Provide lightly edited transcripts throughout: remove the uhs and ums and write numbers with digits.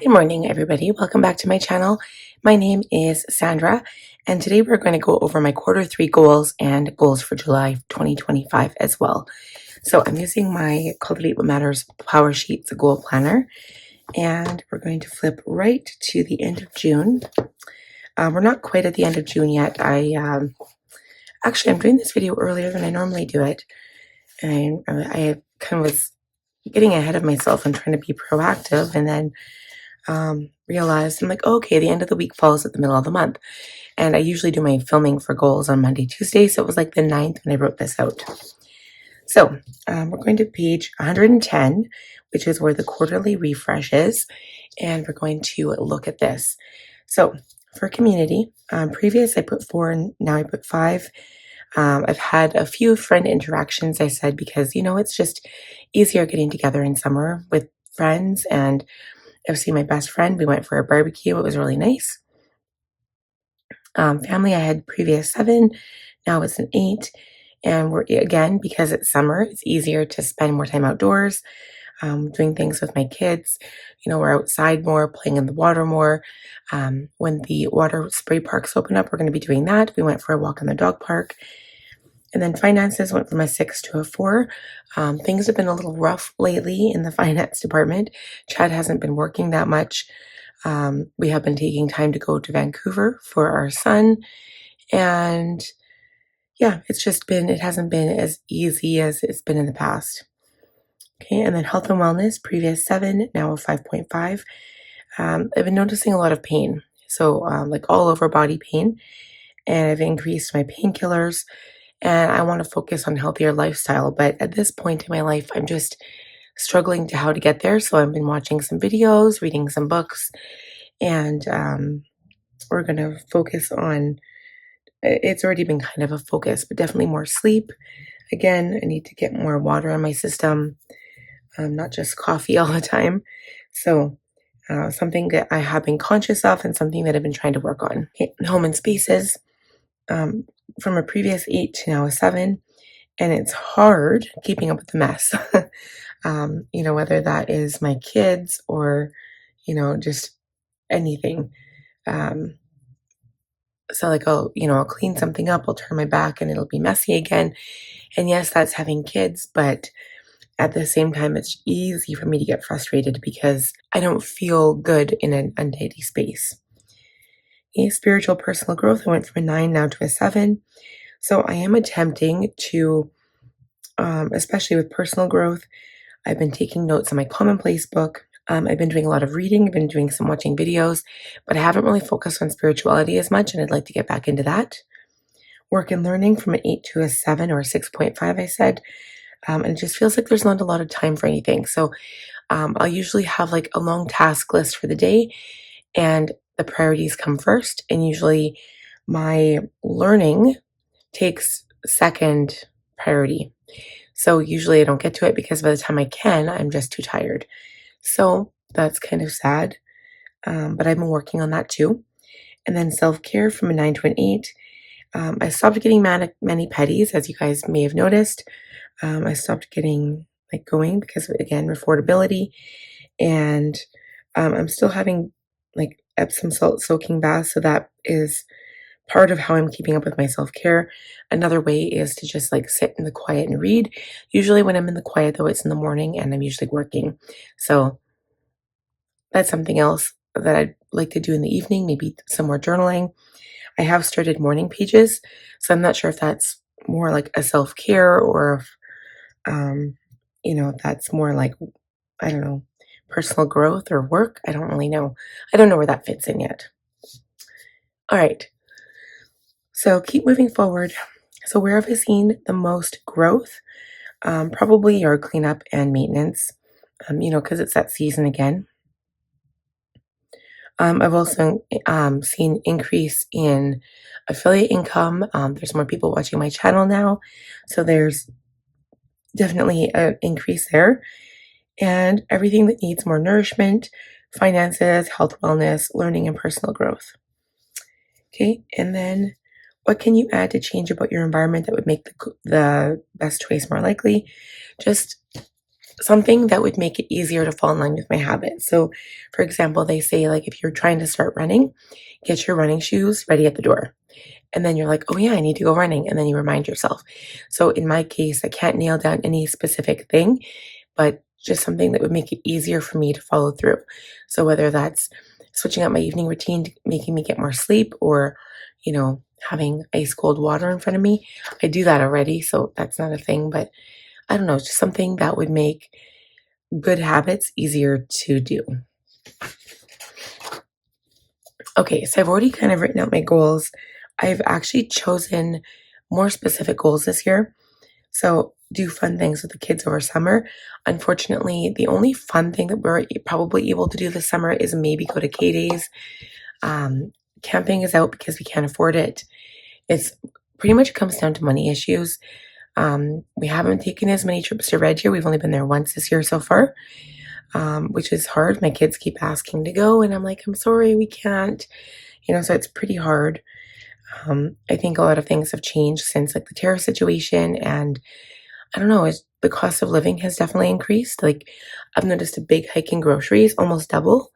Good morning, everybody. Welcome back to my channel. My name is Sandra, and today we're going to go over my Q3 goals and goals for July 2025 as well. So I'm using my Cultivate What Matters Powersheets goal planner, and we're going to flip right to the end of June. We're not quite at the end of June yet. I'm doing this video earlier than I normally do it, and I kind of was getting ahead of myself and trying to be proactive, and then realized I'm like, oh, okay, the end of the week falls at the middle of the month. And I usually do my filming for goals on Monday, Tuesday. So it was like the 9th when I wrote this out. So we're going to page 110, which is where the quarterly refresh is. And we're going to look at this. So for community, previous I put 4 and now I put 5. I've had a few friend interactions, I said, because, it's just easier getting together in summer with friends. And I've seen my best friend. We went for a barbecue. It was really nice. Family, I had previous 7. Now it's an 8. And we're, again, because it's summer, it's easier to spend more time outdoors, doing things with my kids. We're outside more, playing in the water more. When the water spray parks open up, we're going to be doing that. We went for a walk in the dog park. And then finances went from a 6 to a 4. Things have been a little rough lately in the finance department. Chad hasn't been working that much. We have been taking time to go to Vancouver for our son. And yeah, it hasn't been as easy as it's been in the past. Okay, and then health and wellness, previous 7, now a 5.5. I've been noticing a lot of pain. So like all over body pain. And I've increased my painkillers. And I want to focus on healthier lifestyle. But at this point in my life, I'm just struggling to how to get there. So I've been watching some videos, reading some books, and we're going to focus on, it's already been kind of a focus, but definitely more sleep. Again, I need to get more water in my system, not just coffee all the time. So something that I have been conscious of and something that I've been trying to work on. Okay, home and spaces. From a previous 8 to now a 7, and it's hard keeping up with the mess. Whether that is my kids or, just anything. So like I'll clean something up, I'll turn my back and it'll be messy again. And yes, that's having kids, but at the same time, it's easy for me to get frustrated because I don't feel good in an untidy space. Spiritual personal growth, I went from a 9 now to a 7. So I am attempting to, especially with personal growth, I've been taking notes on my commonplace book. I've been doing a lot of reading. I've been doing some watching videos, but I haven't really focused on spirituality as much, and I'd like to get back into that. Work and learning from an 8 to a 7 or 6.5, I said. And it just feels like there's not a lot of time for anything. So I'll usually have like a long task list for the day, and the priorities come first. And usually my learning takes second priority. So usually I don't get to it because by the time I can, I'm just too tired. So that's kind of sad. But I've been working on that too. And then self-care from a 9 to an 8. I stopped getting mani-pedis, as you guys may have noticed. I stopped getting going because, again, affordability. And I'm still having Epsom salt soaking baths. So that is part of how I'm keeping up with my self-care. Another way is to just sit in the quiet and read. Usually when I'm in the quiet, though, it's in the morning and I'm usually working. So that's something else that I'd like to do in the evening, maybe some more journaling. I have started morning pages, so I'm not sure if that's more like a self-care or if that's more like, I don't know, personal growth or work. I don't really know. I don't know where that fits in yet. All right. So keep moving forward. So where have I seen the most growth? Probably yard cleanup and maintenance, because it's that season again. I've also seen increase in affiliate income. There's more people watching my channel now, so there's definitely an increase there. And everything that needs more nourishment, finances, health, wellness, learning, and personal growth. Okay, and then what can you add to change about your environment that would make the best choice more likely? Just something that would make it easier to fall in line with my habits. So, for example, they say, like, if you're trying to start running, get your running shoes ready at the door. And then you're like, oh, yeah, I need to go running. And then you remind yourself. So, in my case, I can't nail down any specific thing, but just something that would make it easier for me to follow through. So, whether that's switching up my evening routine, making me get more sleep, or, having ice cold water in front of me, I do that already. So, that's not a thing. But I don't know, just something that would make good habits easier to do. Okay, so I've already kind of written out my goals. I've actually chosen more specific goals this year. So, do fun things with the kids over summer. Unfortunately, the only fun thing that we're probably able to do this summer is maybe go to K days. Um, Camping is out because we can't afford it. It's pretty much comes down to money issues. We haven't taken as many trips to Red Deer. We've only been there once this year so far, which is hard. My kids keep asking to go, and I'm like, I'm sorry, we can't. So it's pretty hard. I think a lot of things have changed since like the tariff situation, and I don't know, the cost of living has definitely increased. Like I've noticed a big hike in groceries, almost double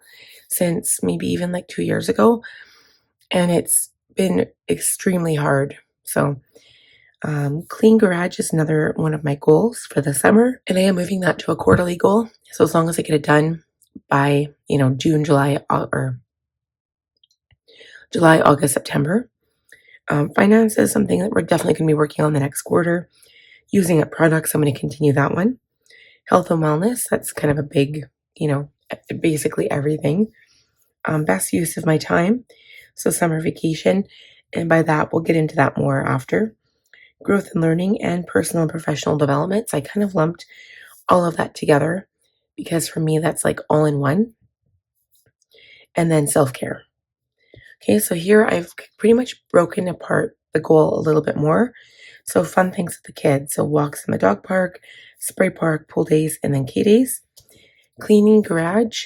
since maybe even like 2 years ago, and it's been extremely hard. So clean garage is another one of my goals for the summer, and I am moving that to a quarterly goal. So as long as I get it done by June, July, or July, August, September. Finance is something that we're definitely going to be working on the next quarter. Using up products, I'm going to continue that one. Health and wellness, that's kind of a big, basically everything. Best use of my time, so summer vacation, and by that we'll get into that more after. Growth and learning and personal and professional development. So I kind of lumped all of that together because for me that's like all in one. And then self-care. Okay, so here I've pretty much broken apart the goal a little bit more. So fun things with the kids. So walks in the dog park, spray park, pool days, and then K days. Cleaning garage.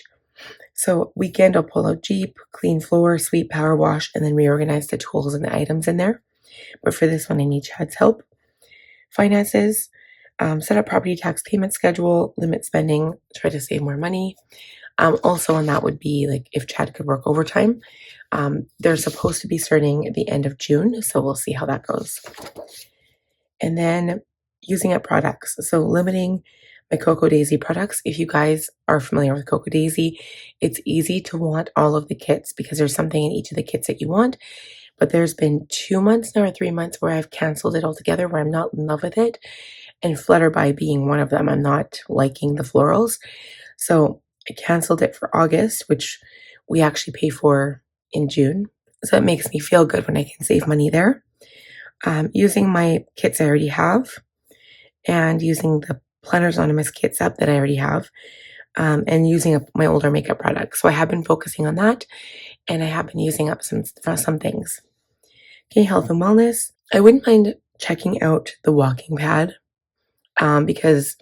So weekend I'll pull out Jeep, clean floor, sweep, power wash, and then reorganize the tools and the items in there. But for this one, I need Chad's help. Finances. Set up property tax payment schedule, limit spending, try to save more money. Also, and that would be like if Chad could work overtime. They're supposed to be starting at the end of June, so we'll see how that goes. And then using up products. So limiting my Cocoa Daisy products. If you guys are familiar with Cocoa Daisy, it's easy to want all of the kits because there's something in each of the kits that you want. But there's been 2 months now or 3 months where I've canceled it altogether, where I'm not in love with it. And Flutterby being one of them, I'm not liking the florals. So I canceled it for August, which we actually pay for in June. So it makes me feel good when I can save money there. Using my kits I already have and using the Planners Anonymous kits up that I already have, and using up my older makeup products. So I have been focusing on that, and I have been using up some things. Okay, health and wellness. I wouldn't mind checking out the walking pad because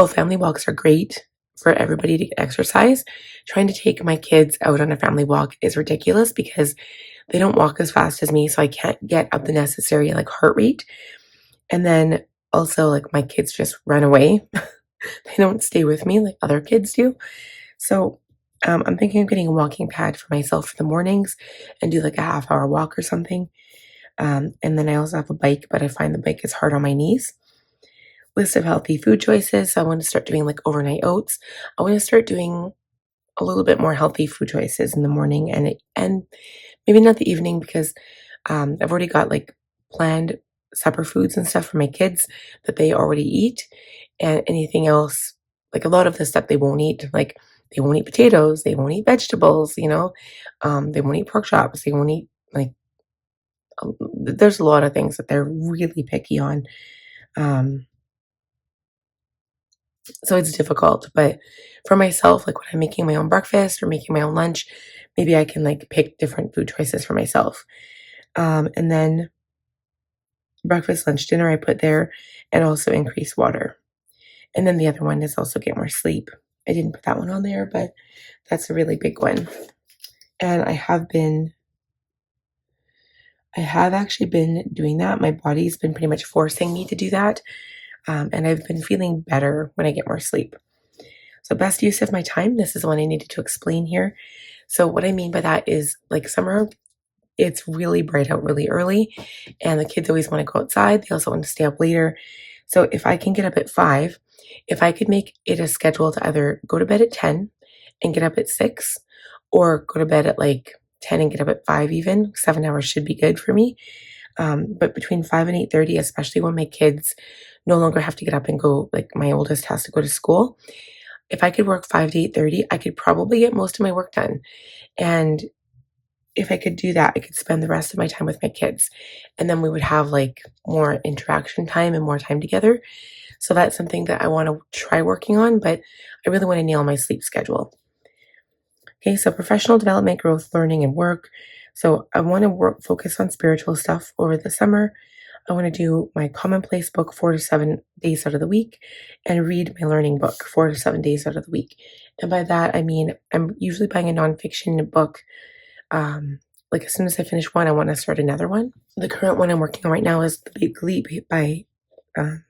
family walks are great for everybody to get exercise. Trying to take my kids out on a family walk is ridiculous because they don't walk as fast as me, so I can't get up the necessary heart rate. And then also my kids just run away. They don't stay with me like other kids do. So I'm thinking of getting a walking pad for myself for the mornings and do a half-hour walk or something. And then I also have a bike, but I find the bike is hard on my knees. List of healthy food choices. So I want to start doing overnight oats. I want to start doing a little bit more healthy food choices in the morning and maybe not the evening because I've already got planned supper foods and stuff for my kids that they already eat, and anything else, a lot of the stuff they won't eat, they won't eat potatoes, they won't eat vegetables, they won't eat pork chops, they won't eat there's a lot of things that they're really picky on. So it's difficult, but for myself, when I'm making my own breakfast or making my own lunch, maybe I can pick different food choices for myself. And then breakfast, lunch, dinner, I put there, and also increase water. And then the other one is also get more sleep. I didn't put that one on there, but that's a really big one. And I have actually been doing that. My body's been pretty much forcing me to do that. And I've been feeling better when I get more sleep. So best use of my time, this is the one I needed to explain here. So what I mean by that is like summer, it's really bright out really early, and the kids always want to go outside. They also want to stay up later. So if I can get up at 5, if I could make it a schedule to either go to bed at 10 and get up at 6, or go to bed at like 10 and get up at 5 even, 7 hours should be good for me. But between 5 and 8:30, especially when my kids no longer have to get up and go, like my oldest has to go to school, if I could work 5 to 8:30, I could probably get most of my work done. And if I could do that, I could spend the rest of my time with my kids. And then we would have like more interaction time and more time together. So that's something that I want to try working on, but I really want to nail my sleep schedule. Okay, so professional development, growth, learning, and work. So I want to focus on spiritual stuff over the summer. I want to do my commonplace book 4 to 7 days out of the week and read my learning book 4 to 7 days out of the week. And by that, I mean, I'm usually buying a nonfiction book. Like as soon as I finish one, I want to start another one. The current one I'm working on right now is The Big Leap by, I'm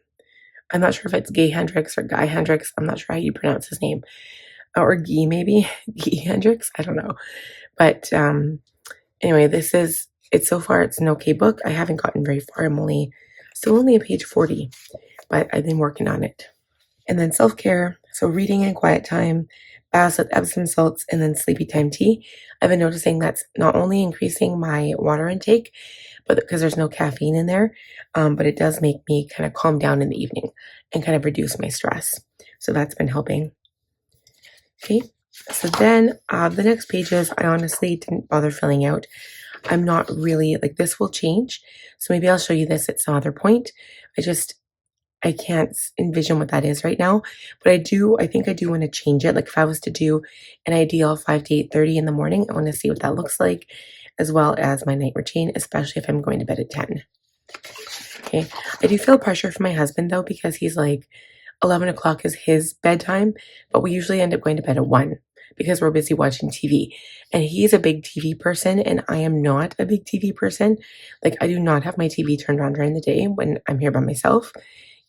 not sure if it's Gay Hendricks or Guy Hendricks. I'm not sure how you pronounce his name. Or Guy maybe, Guy Hendricks. I don't know. But anyway, it's so far, it's an okay book. I haven't gotten very far. Still only at page 40, but I've been working on it. And then self-care, so reading and quiet time, baths with Epsom salts, and then sleepy time tea. I've been noticing that's not only increasing my water intake, but because there's no caffeine in there, but it does make me kind of calm down in the evening and kind of reduce my stress. So that's been helping. Okay, so then the next pages, I honestly didn't bother filling out. I'm not really, like this will change. So maybe I'll show you this at some other point. I can't envision what that is right now, but I think I do want to change it. Like if I was to do an ideal 5 to 8:30 in the morning, I want to see what that looks like, as well as my night routine, especially if I'm going to bed at 10. Okay. I do feel pressure from my husband though, because he's like 11 o'clock is his bedtime, but we usually end up going to bed at 1 because we're busy watching TV. And he's a big TV person, and I am not a big TV person. Like I do not have my TV turned on during the day when I'm here by myself.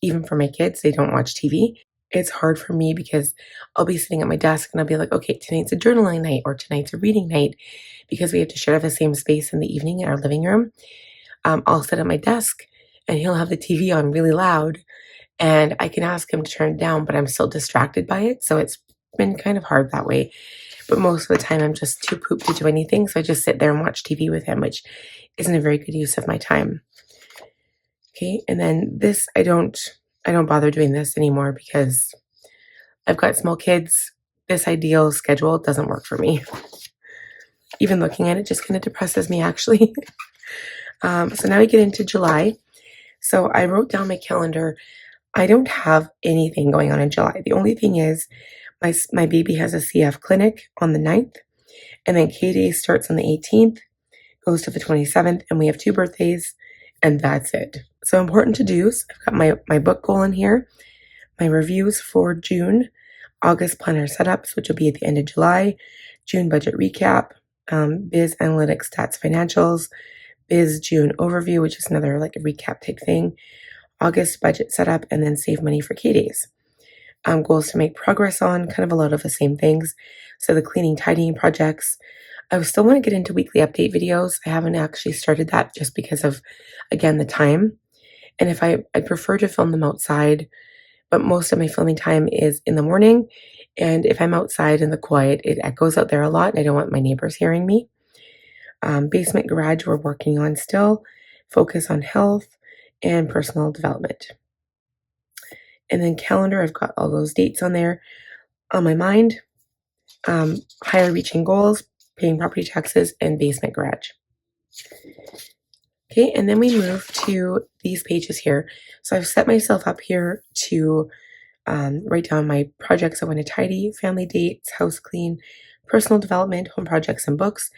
Even for my kids, they don't watch TV. It's hard for me because I'll be sitting at my desk and I'll be like, okay, tonight's a journaling night or tonight's a reading night, because we have to share the same space in the evening in our living room. I'll sit at my desk and he'll have the TV on really loud, and I can ask him to turn it down, but I'm still distracted by it. So it's been kind of hard that way. But most of the time I'm just too pooped to do anything. So I just sit there and watch TV with him, which isn't a very good use of my time. Okay, and then this, I don't bother doing this anymore because I've got small kids. This ideal schedule doesn't work for me. Even looking at it just kind of depresses me, actually. So now we get into July. So I wrote down my calendar. I don't have anything going on in July. The only thing is my baby has a CF clinic on the 9th, and then K-Day starts on the 18th, goes to the 27th, and we have 2 birthdays, and that's it. So important to-dos, I've got my book goal in here, my reviews for June, August planner setups, which will be at the end of July, June budget recap, biz analytics, stats, financials, biz June overview, which is another like a recap type thing, August budget setup, and then save money for K-Days. Goals to make progress on, kind of a lot of the same things. So the cleaning, tidying projects. I still want to get into weekly update videos. I haven't actually started that just because of, again, the time. And if I prefer to film them outside, but most of my filming time is in the morning. And if I'm outside in the quiet, it echoes out there a lot, and I don't want my neighbors hearing me. Basement garage we're working on still. Focus on health and personal development. And then calendar, I've got all those dates on there. On my mind, higher reaching goals, paying property taxes, and basement garage. Okay, and then we move to these pages here. So I've set myself up here to write down my projects I want to tidy, family dates, house clean, personal development, home projects, and books.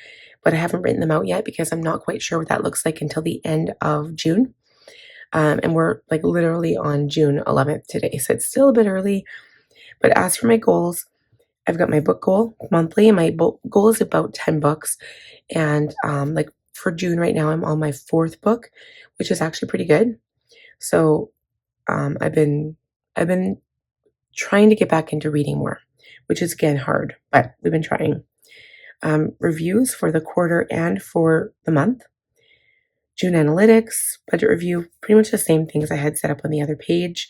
But I haven't written them out yet because I'm not quite sure what that looks like until the end of June. And we're like literally on June 11th today. So it's still a bit early. But as for my goals, I've got my book goal monthly, and my book goal is about 10 books. And like for June right now, I'm on my 4th book, which is actually pretty good. So I've been trying to get back into reading more, which is again hard, but we've been trying. Reviews for the quarter and for the month. June analytics, budget review, pretty much the same things I had set up on the other page.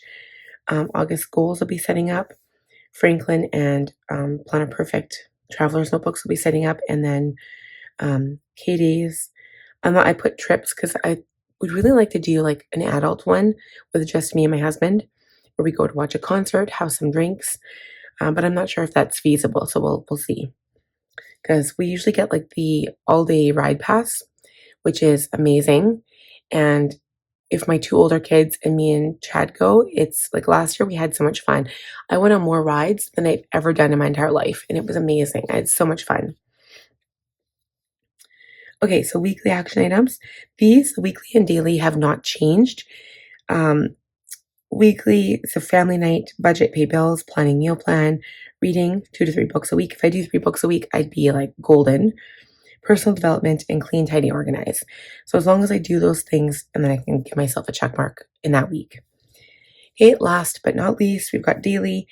August goals will be setting up. Franklin and Planner Perfect Traveler's Notebooks will be setting up. And then Katie's. I put trips because I would really like to do like an adult one with just me and my husband, where we go to watch a concert, have some drinks. But I'm not sure if that's feasible, so we'll see. Because we usually get like the all-day ride pass, which is amazing. And if my two older kids and me and Chad go, it's like last year we had so much fun. I went on more rides than I've ever done in my entire life, and it was amazing. I had so much fun. Okay, so weekly action items. These weekly and daily have not changed. Weekly is a family night, budget, pay bills, planning meal plan, reading 2 to 3 books a week. If I do 3 books a week, I'd be like golden. Personal development, and clean, tidy, organize. So as long as I do those things, and then I can give myself a check mark in that week. Okay, last but not least, we've got daily.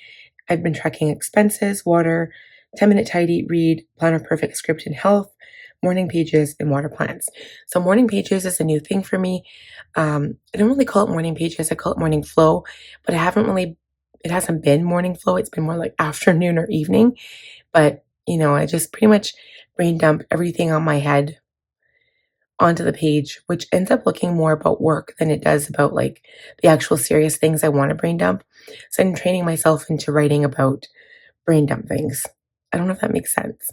I've been tracking expenses, water, 10-minute tidy, read, planner perfect, script and health, morning pages, and water plants. So morning pages is a new thing for me. I don't really call it morning pages. I call it morning flow, but it hasn't been morning flow. It's been more like afternoon or evening. But, I just pretty much brain dump everything on my head onto the page, which ends up looking more about work than it does about like the actual serious things I want to brain dump. So I'm training myself into writing about brain dump things. I don't know if that makes sense.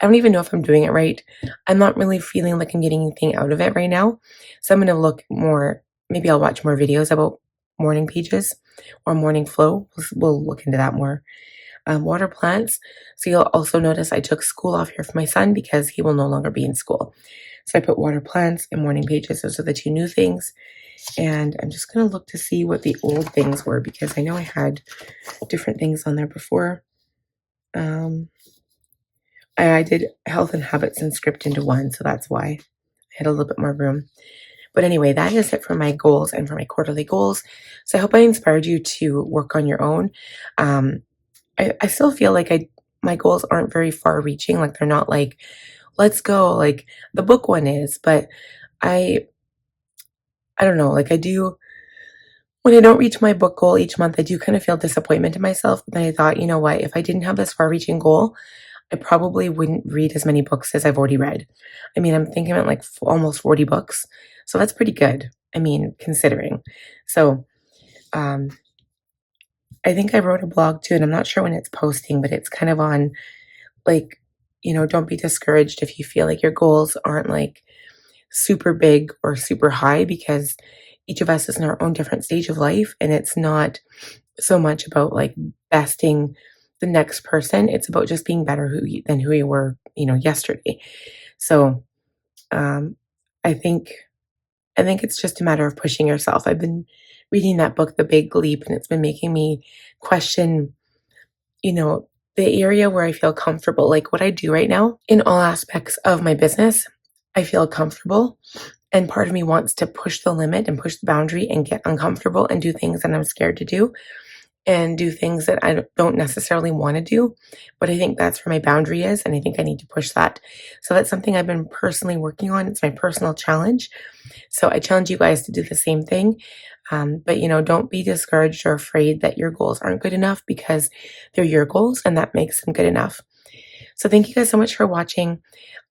I don't even know if I'm doing it right. I'm not really feeling like I'm getting anything out of it right now. So I'm going to look more, maybe I'll watch more videos about morning pages or morning flow. We'll look into that more. Water plants. So you'll also notice I took school off here for my son because he will no longer be in school. So I put water plants and morning pages. Those are the two new things. And I'm just going to look to see what the old things were because I know I had different things on there before. I did health and habits and script into one, so that's why I had a little bit more room. But anyway, that is it for my goals and for my quarterly goals. So I hope I inspired you to work on your own. I still feel like my goals aren't very far reaching. Like they're not like, let's go, like the book one is, but I don't know, like when I don't reach my book goal each month, I do kind of feel disappointment in myself. But then I thought, you know what, if I didn't have this far reaching goal, I probably wouldn't read as many books as I've already read. I mean, I'm thinking about like almost 40 books. So that's pretty good. I mean, considering. So, I think I wrote a blog too, and I'm not sure when it's posting, but it's kind of on like, don't be discouraged if you feel like your goals aren't like super big or super high because each of us is in our own different stage of life. And it's not so much about like besting the next person. It's about just being better than who you were, yesterday. So I think it's just a matter of pushing yourself. I've been reading that book, The Big Leap, and it's been making me question, the area where I feel comfortable, like what I do right now in all aspects of my business. I feel comfortable, and part of me wants to push the limit and push the boundary and get uncomfortable and do things that I'm scared to do and do things that I don't necessarily want to do. But I think that's where my boundary is, and I think I need to push that. So that's something I've been personally working on. It's my personal challenge. So I challenge you guys to do the same thing. But, don't be discouraged or afraid that your goals aren't good enough because they're your goals and that makes them good enough. So thank you guys so much for watching.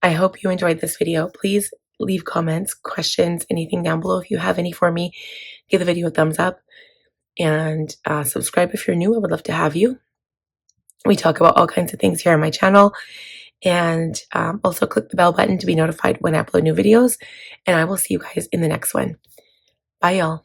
I hope you enjoyed this video. Please leave comments, questions, anything down below. If you have any for me, give the video a thumbs up and subscribe if you're new. I would love to have you. We talk about all kinds of things here on my channel. And also click the bell button to be notified when I upload new videos. And I will see you guys in the next one. Bye, y'all.